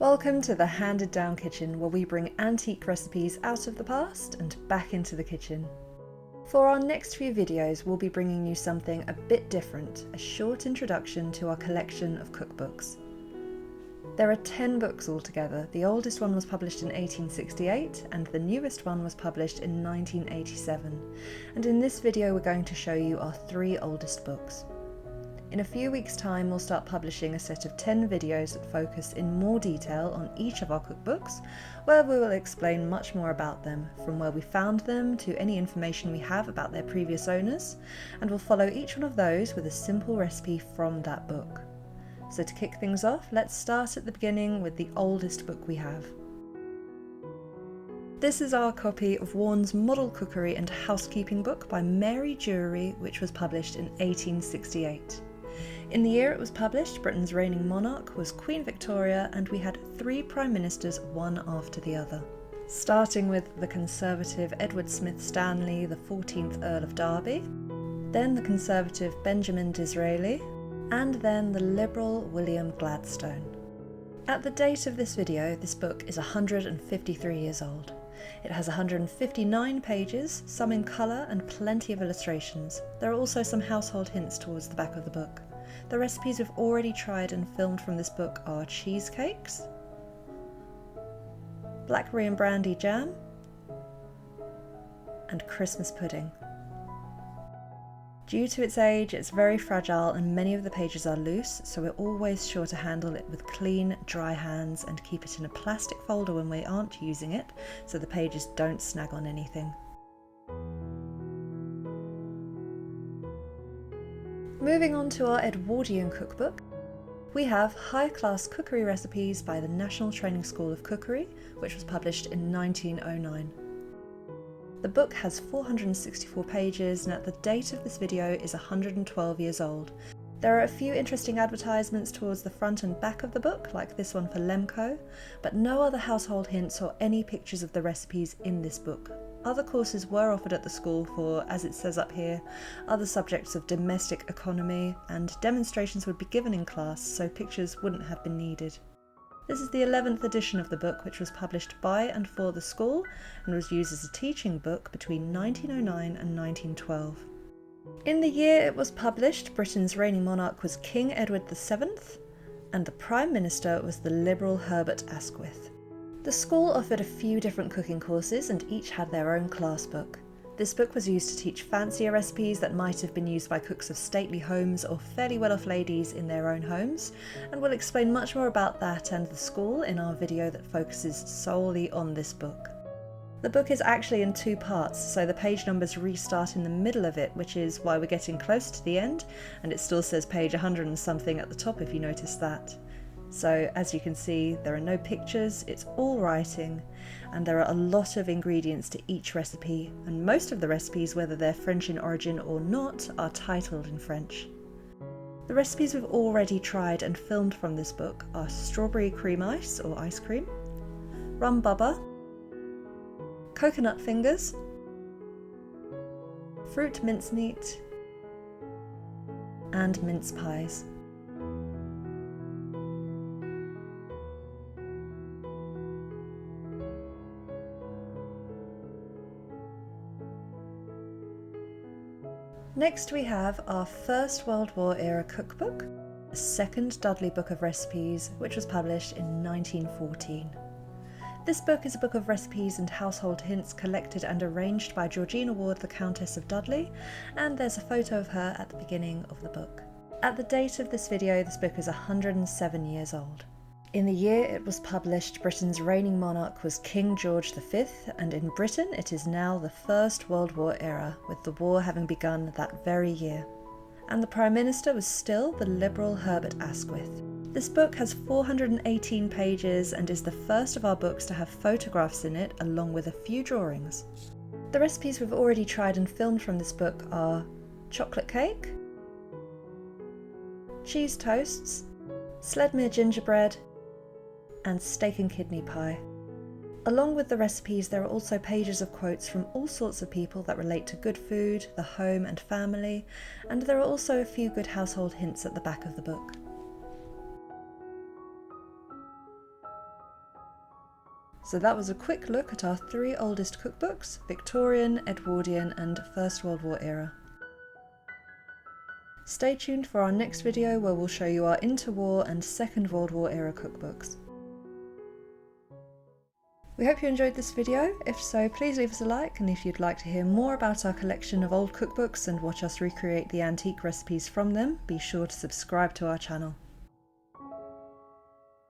Welcome to the Handed Down Kitchen, where we bring antique recipes out of the past and back into the kitchen. For our next few videos, we'll be bringing you something a bit different, a short introduction to our collection of cookbooks. There are 10 books altogether. The oldest one was published in 1868 and the newest one was published in 1987. And in this video we're going to show you our 3 oldest books. In a few weeks' time we'll start publishing a set of 10 videos that focus in more detail on each of our cookbooks, where we will explain much more about them, from where we found them to any information we have about their previous owners, and we'll follow each one of those with a simple recipe from that book. So to kick things off, let's start at the beginning with the oldest book we have. This is our copy of Warne's Model Cookery and Housekeeping book by Mary Jewry, which was published in 1868. In the year it was published, Britain's reigning monarch was Queen Victoria, and we had 3 prime ministers, one after the other. Starting with the conservative Edward Smith Stanley, the 14th Earl of Derby, then the conservative Benjamin Disraeli, and then the liberal William Gladstone. At the date of this video, this book is 153 years old. It has 159 pages, some in colour and plenty of illustrations. There are also some household hints towards the back of the book. The recipes we've already tried and filmed from this book are cheesecakes, blackberry and brandy jam, and Christmas pudding. Due to its age, it's very fragile and many of the pages are loose, so we're always sure to handle it with clean, dry hands and keep it in a plastic folder when we aren't using it, so the pages don't snag on anything. Moving on to our Edwardian Cookbook, we have high-class cookery recipes by the National Training School of Cookery, which was published in 1909. The book has 464 pages and at the date of this video is 112 years old. There are a few interesting advertisements towards the front and back of the book, like this one for Lemco, but no other household hints or any pictures of the recipes in this book. Other courses were offered at the school for, as it says up here, other subjects of domestic economy, and demonstrations would be given in class, so pictures wouldn't have been needed. This is the 11th edition of the book, which was published by and for the school and was used as a teaching book between 1909 and 1912. In the year it was published, Britain's reigning monarch was King Edward VII, and the Prime Minister was the Liberal Herbert Asquith. The school offered a few different cooking courses and each had their own class book. This book was used to teach fancier recipes that might have been used by cooks of stately homes or fairly well-off ladies in their own homes, and we'll explain much more about that and the school in our video that focuses solely on this book. The book is actually in 2 parts, so the page numbers restart in the middle of it, which is why we're getting close to the end, and it still says page 100 and something at the top if you notice that. So as you can see, there are no pictures, it's all writing, and there are a lot of ingredients to each recipe, and most of the recipes, whether they're French in origin or not, are titled in French. The recipes we've already tried and filmed from this book are strawberry cream ice or ice cream, rum bubba, coconut fingers, fruit mincemeat, and mince pies. Next we have our First World War era cookbook, a second Dudley book of recipes, which was published in 1914. This book is a book of recipes and household hints collected and arranged by Georgina Ward, the Countess of Dudley, and there's a photo of her at the beginning of the book. At the date of this video, this book is 107 years old. In the year it was published, Britain's reigning monarch was King George V, and in Britain it is now the First World War era, with the war having begun that very year. And the Prime Minister was still the Liberal Herbert Asquith. This book has 418 pages and is the first of our books to have photographs in it, along with a few drawings. The recipes we've already tried and filmed from this book are chocolate cake, cheese toasts, Sledmere gingerbread, and steak and kidney pie. Along with the recipes, there are also pages of quotes from all sorts of people that relate to good food, the home and family, and there are also a few good household hints at the back of the book. So that was a quick look at our 3 oldest cookbooks: Victorian, Edwardian and First World War era. Stay tuned for our next video where we'll show you our interwar and Second World War era cookbooks. We hope you enjoyed this video. If so, please leave us a like, and if you'd like to hear more about our collection of old cookbooks and watch us recreate the antique recipes from them, be sure to subscribe to our channel.